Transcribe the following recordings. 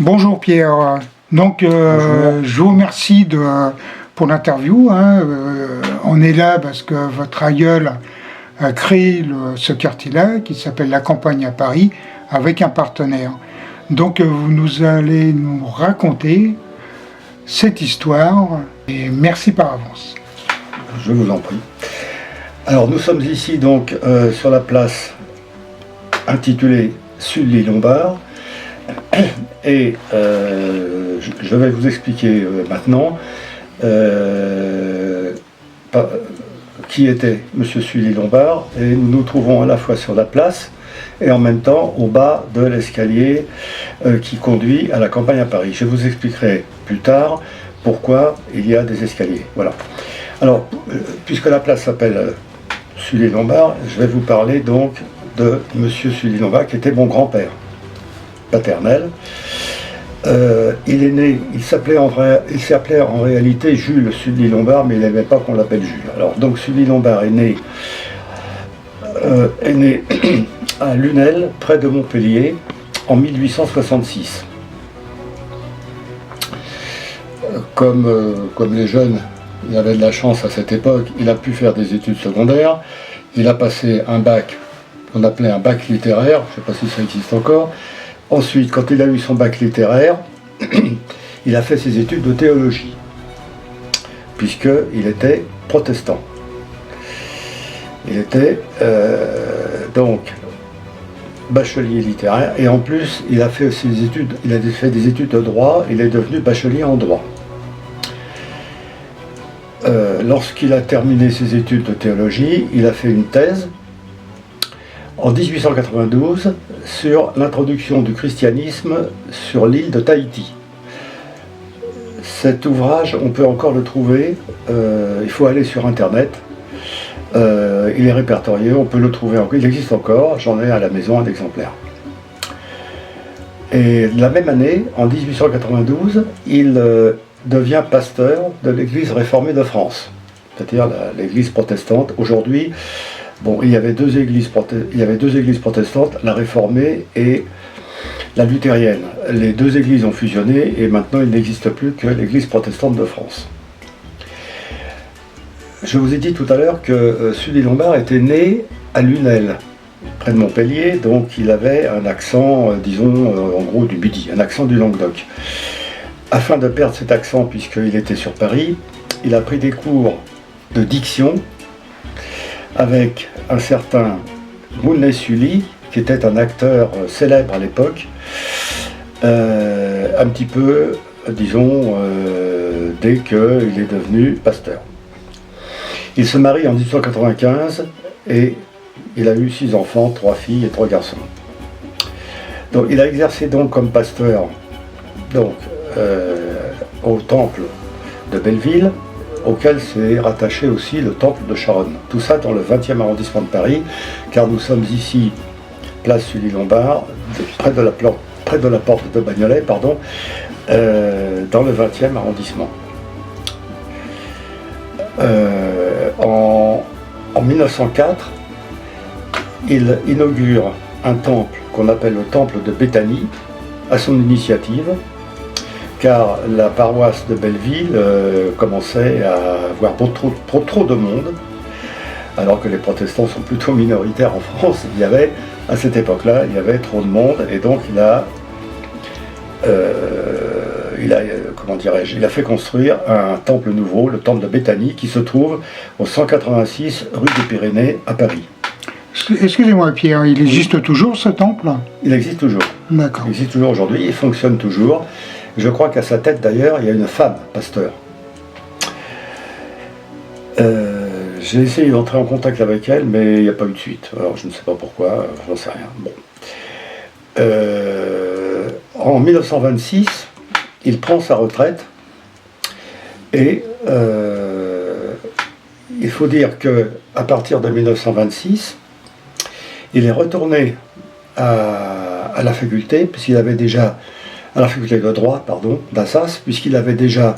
Bonjour Pierre. Donc Bonjour. je vous remercie pour l'interview. On est là parce que votre aïeul a créé ce quartier-là qui s'appelle La Campagne à Paris avec un partenaire. Donc vous allez nous raconter cette histoire et merci par avance. Je vous en prie. Alors nous sommes ici donc sur la place intitulée Sully-Lombard et je vais vous expliquer maintenant qui était Monsieur Sully-Lombard, et nous nous trouvons à la fois sur la place et en même temps au bas de l'escalier qui conduit à la Campagne à Paris. Je vous expliquerai plus tard pourquoi il y a des escaliers. Voilà. Alors, puisque la place s'appelle Sully-Lombard, je vais vous parler donc de Monsieur Sully-Lombard, qui était mon grand-père paternel. Il s'appelait en réalité Jules Sully-Lombard, mais il n'aimait pas qu'on l'appelle Jules. Alors, donc Sully-Lombard est né à Lunel, près de Montpellier, en 1866. Comme les jeunes, il avait de la chance à cette époque, il a pu faire des études secondaires. Il a passé un bac, qu'on appelait un bac littéraire, je ne sais pas si ça existe encore. Ensuite, quand il a eu son bac littéraire, il a fait ses études de théologie, puisqu'il était protestant. Il était donc bachelier littéraire, et en plus, il a fait des études de droit, il est devenu bachelier en droit. Lorsqu'il a terminé ses études de théologie, il a fait une thèse en 1892 sur l'introduction du christianisme sur l'île de Tahiti. Cet ouvrage, on peut encore le trouver, il faut aller sur internet, il est répertorié, on peut le trouver encore, il existe encore, j'en ai à la maison un exemplaire. Et la même année, en 1892, il devient pasteur de l'Église réformée de France, c'est-à-dire l'Église protestante. Aujourd'hui, bon, il y avait deux églises protestantes, la réformée et la luthérienne. Les deux églises ont fusionné et maintenant il n'existe plus que l'Église protestante de France. Je vous ai dit tout à l'heure que Sully-Lombard était né à Lunel, près de Montpellier, donc il avait un accent, disons, en gros du Midi, un accent du Languedoc. Afin de perdre cet accent, puisqu'il était sur Paris, il a pris des cours de diction avec un certain Moulay Sully, qui était un acteur célèbre à l'époque, un petit peu, disons, dès qu'il est devenu pasteur. Il se marie en 1895 et il a eu 6 enfants, 3 filles et 3 garçons. Donc il a exercé donc comme pasteur donc, au temple de Belleville, auquel s'est rattaché aussi le temple de Charonne. Tout ça dans le 20e arrondissement de Paris, car nous sommes ici, place Sully-Lombard, près de la porte de Bagnolet, pardon, dans le 20e arrondissement. En 1904, il inaugure un temple qu'on appelle le temple de Béthanie, à son initiative, car la paroisse de Belleville commençait à avoir trop de monde, alors que les protestants sont plutôt minoritaires en France. À cette époque-là, il y avait trop de monde, et donc il a fait construire un temple nouveau, le temple de Béthanie, qui se trouve au 186 rue des Pyrénées à Paris. Excusez-moi Pierre, il existe toujours ce temple? Il existe toujours. D'accord. Il existe toujours aujourd'hui, il fonctionne toujours. Je crois qu'à sa tête d'ailleurs, il y a une femme pasteur. J'ai essayé d'entrer en contact avec elle, mais il n'y a pas eu de suite. Alors je ne sais pas pourquoi, j'en sais rien. Bon. En 1926, il prend sa retraite et il faut dire qu'à partir de 1926, il est retourné à la faculté, puisqu'il avait déjà à la faculté de droit, pardon, d'Assas, puisqu'il avait déjà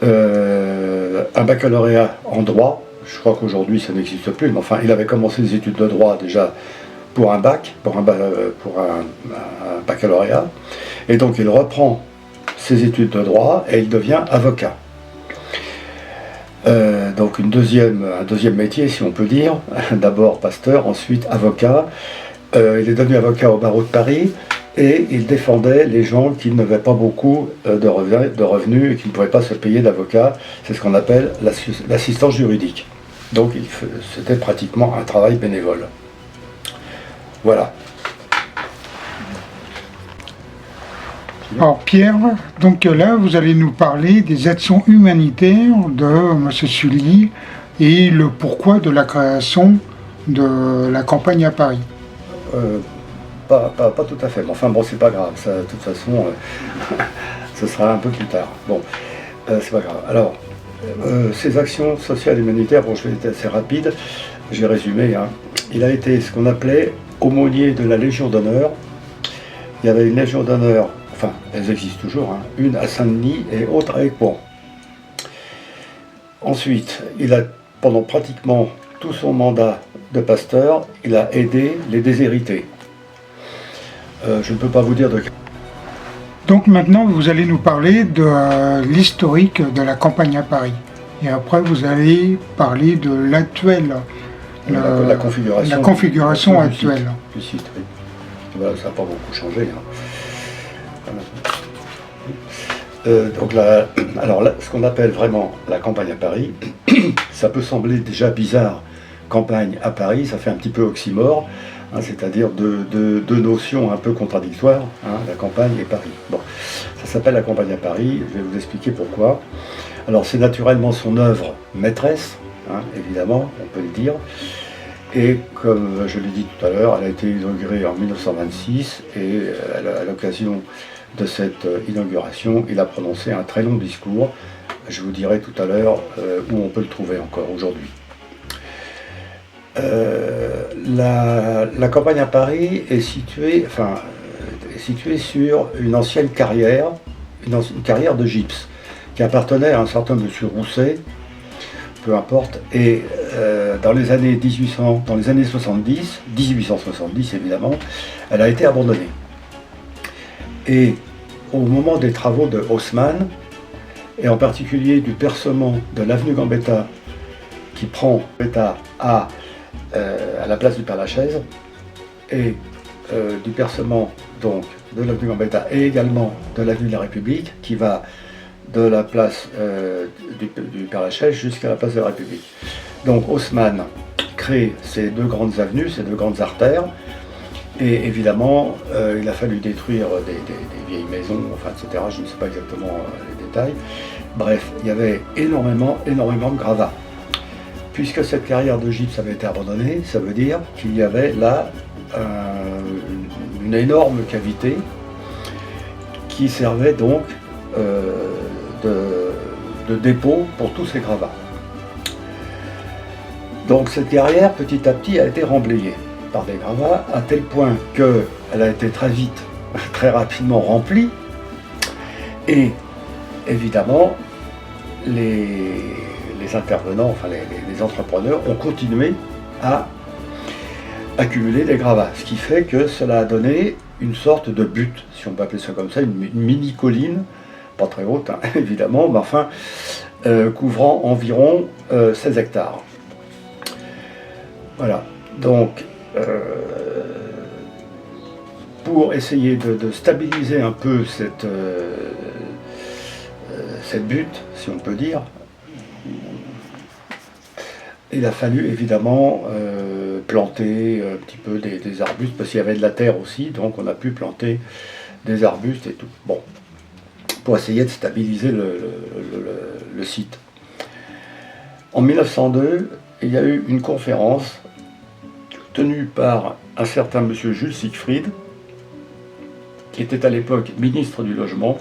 un baccalauréat en droit. Je crois qu'aujourd'hui ça n'existe plus, mais enfin il avait commencé des études de droit déjà pour un bac, pour un baccalauréat. Et donc il reprend ses études de droit et il devient avocat. Donc un deuxième métier, si on peut dire. D'abord pasteur, ensuite avocat. Il est devenu avocat au barreau de Paris et il défendait les gens qui n'avaient pas beaucoup de revenus et qui ne pouvaient pas se payer d'avocat. C'est ce qu'on appelle l'assistance juridique. Donc c'était pratiquement un travail bénévole. Voilà. Alors Pierre, donc là vous allez nous parler des actions humanitaires de M. Sully et le pourquoi de la création de la campagne à Paris. Pas tout à fait, mais enfin bon, c'est pas grave, ça, de toute façon, ce sera un peu plus tard. Bon, c'est pas grave. Alors, ces actions sociales et humanitaires, bon, je vais être assez rapide, je vais résumer. Hein. Il a été ce qu'on appelait aumônier de la Légion d'honneur. Il y avait une Légion d'honneur, enfin, elles existent toujours, hein, une à Saint-Denis et autre à Écouen. Ensuite, il a, pendant pratiquement tout son mandat de pasteur, il a aidé les déshérités. Je ne peux pas vous dire de... Donc maintenant, vous allez nous parler de l'historique de la campagne à Paris. Et après, vous allez parler de l'actuelle, la configuration, actuelle. Du site, oui. Voilà, ça n'a pas beaucoup changé. Hein. Donc là, alors là, ce qu'on appelle vraiment la campagne à Paris, ça peut sembler déjà bizarre. Campagne à Paris, ça fait un petit peu oxymore. Hein, c'est-à-dire deux notions un peu contradictoires, hein, la campagne et Paris. Bon, ça s'appelle la campagne à Paris, je vais vous expliquer pourquoi. Alors c'est naturellement son œuvre maîtresse, hein, évidemment, on peut le dire, et comme je l'ai dit tout à l'heure, elle a été inaugurée en 1926, et à l'occasion de cette inauguration, il a prononcé un très long discours, je vous dirai tout à l'heure où on peut le trouver encore aujourd'hui. La campagne à Paris est située sur une ancienne carrière, une carrière de gypse, qui appartenait à un certain monsieur Rousset, peu importe, et dans les années 1870 évidemment, elle a été abandonnée. Et au moment des travaux de Haussmann, et en particulier du percement de l'avenue Gambetta, qui prend Gambetta à la place du Père-Lachaise, et du percement donc de l'avenue Gambetta et également de l'avenue de la République, qui va de la place du Père-Lachaise jusqu'à la place de la République. Donc Haussmann crée ces deux grandes avenues, ces deux grandes artères, et évidemment il a fallu détruire des vieilles maisons, enfin, etc. Je ne sais pas exactement les détails. Bref, il y avait énormément de gravats. Puisque cette carrière de gypse avait été abandonnée, ça veut dire qu'il y avait là une énorme cavité qui servait donc de dépôt pour tous ces gravats. Donc cette carrière, petit à petit, a été remblayée par des gravats, à tel point qu'elle a été très vite, très rapidement remplie, et évidemment, les intervenants, enfin les entrepreneurs ont continué à accumuler des gravats, ce qui fait que cela a donné une sorte de butte, si on peut appeler ça comme ça, une mini-colline, pas très haute hein, évidemment, mais enfin couvrant environ 16 hectares. Voilà, donc pour essayer de stabiliser un peu cette butte, si on peut dire, il a fallu évidemment planter un petit peu des arbustes, parce qu'il y avait de la terre aussi, donc on a pu planter des arbustes et tout. Bon, pour essayer de stabiliser le site. En 1902, il y a eu une conférence tenue par un certain monsieur Jules Siegfried, qui était à l'époque ministre du Logement,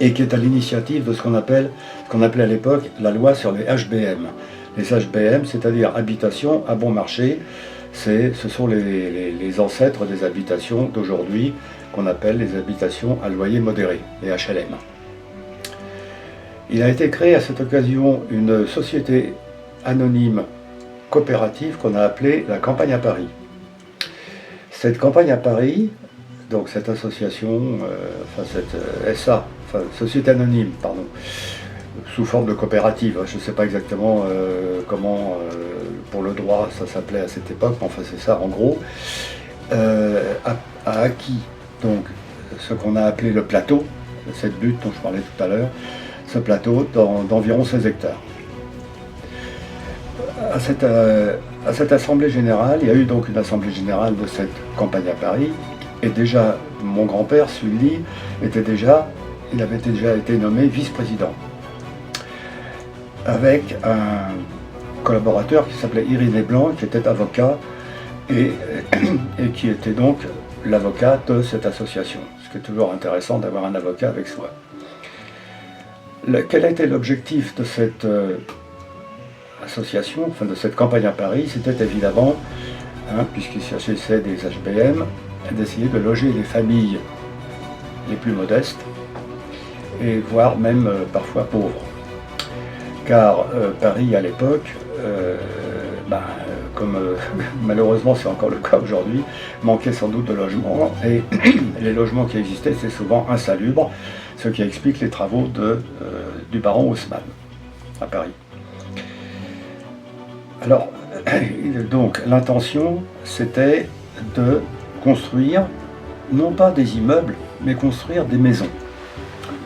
et qui est à l'initiative de ce qu'on appelait à l'époque la loi sur les HBM. Les HBM, c'est-à-dire habitations à bon marché, ce sont les ancêtres des habitations d'aujourd'hui, qu'on appelle les habitations à loyer modéré, les HLM. Il a été créé à cette occasion une société anonyme coopérative qu'on a appelée la Campagne à Paris. Cette Campagne à Paris donc cette association, enfin cette SA, enfin société anonyme, pardon, sous forme de coopérative. Je ne sais pas exactement comment, pour le droit, ça s'appelait à cette époque, mais enfin c'est ça en gros, a acquis donc ce qu'on a appelé le plateau, cette butte dont je parlais tout à l'heure, ce plateau d'environ 16 hectares. À cette assemblée générale, il y a eu donc une assemblée générale de cette campagne à Paris, et déjà mon grand-père, Sully, il avait déjà été nommé vice-président, avec un collaborateur qui s'appelait Irénée Blanc, qui était avocat, et qui était donc l'avocat de cette association. Ce qui est toujours intéressant d'avoir un avocat avec soi. Quel était l'objectif de cette association, enfin de cette campagne à Paris? C'était évidemment, puisqu'il s'agissait des HBM, d'essayer de loger les familles les plus modestes, et voire même parfois pauvres. Car Paris à l'époque, comme malheureusement c'est encore le cas aujourd'hui, manquait sans doute de logements, et les logements qui existaient c'est souvent insalubres, ce qui explique les travaux du baron Haussmann à Paris. Alors, donc l'intention c'était de construire, non pas des immeubles, mais construire des maisons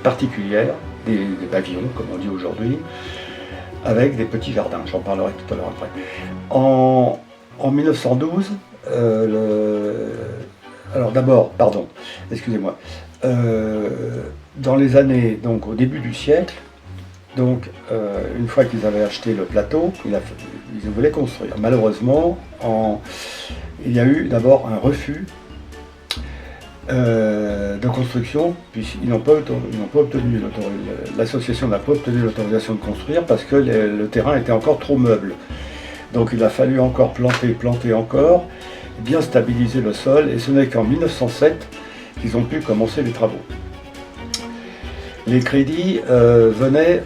particulières, des pavillons comme on dit aujourd'hui, avec des petits jardins, j'en parlerai tout à l'heure après. En 1912, alors d'abord, pardon, excusez-moi, dans les années, donc au début du siècle, donc une fois qu'ils avaient acheté le plateau, ils voulaient construire. Malheureusement, il y a eu d'abord un refus de construction, puisqu'ils n'ont pas obtenu l'association n'a pas obtenu l'autorisation de construire parce que le terrain était encore trop meuble. Donc il a fallu encore planter encore, bien stabiliser le sol, et ce n'est qu'en 1907 qu'ils ont pu commencer les travaux. Les crédits venaient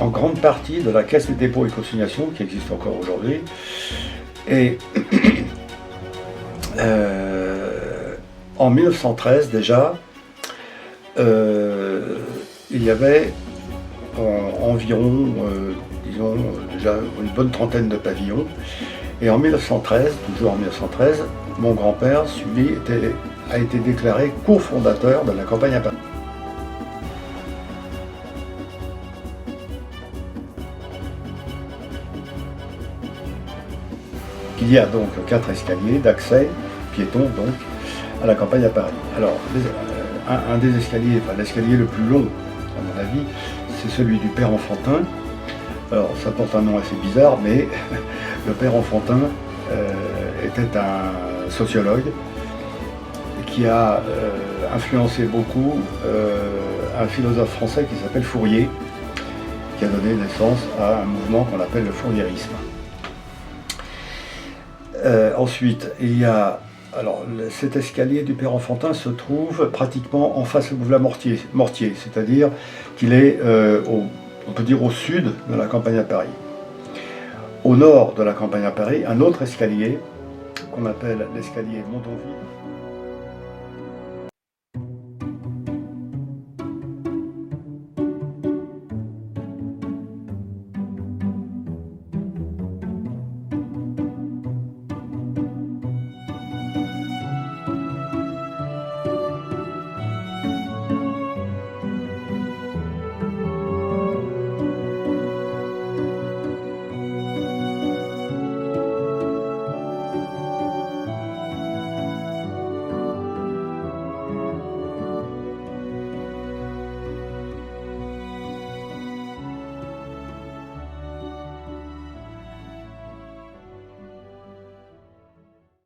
en grande partie de la Caisse des dépôts et consignations, qui existe encore aujourd'hui, et en 1913 déjà, il y avait environ, disons, déjà une bonne trentaine de pavillons. Et en 1913, toujours en 1913, mon grand-père, Sully, a été déclaré cofondateur de la campagne à Paris. Il y a donc 4 escaliers d'accès, piétons donc, à la campagne à Paris. Alors, un des escaliers, enfin l'escalier le plus long, à mon avis, c'est celui du père Enfantin. Alors, ça porte un nom assez bizarre, mais le père Enfantin était un sociologue qui a influencé beaucoup un philosophe français qui s'appelle Fourier, qui a donné naissance à un mouvement qu'on appelle le fouriérisme. Ensuite, il y a... Alors, cet escalier du père Enfantin se trouve pratiquement en face du boulevard Mortier, c'est-à-dire qu'il est, on peut dire, au sud de la campagne à Paris. Au nord de la campagne à Paris, un autre escalier, qu'on appelle l'escalier Montonville.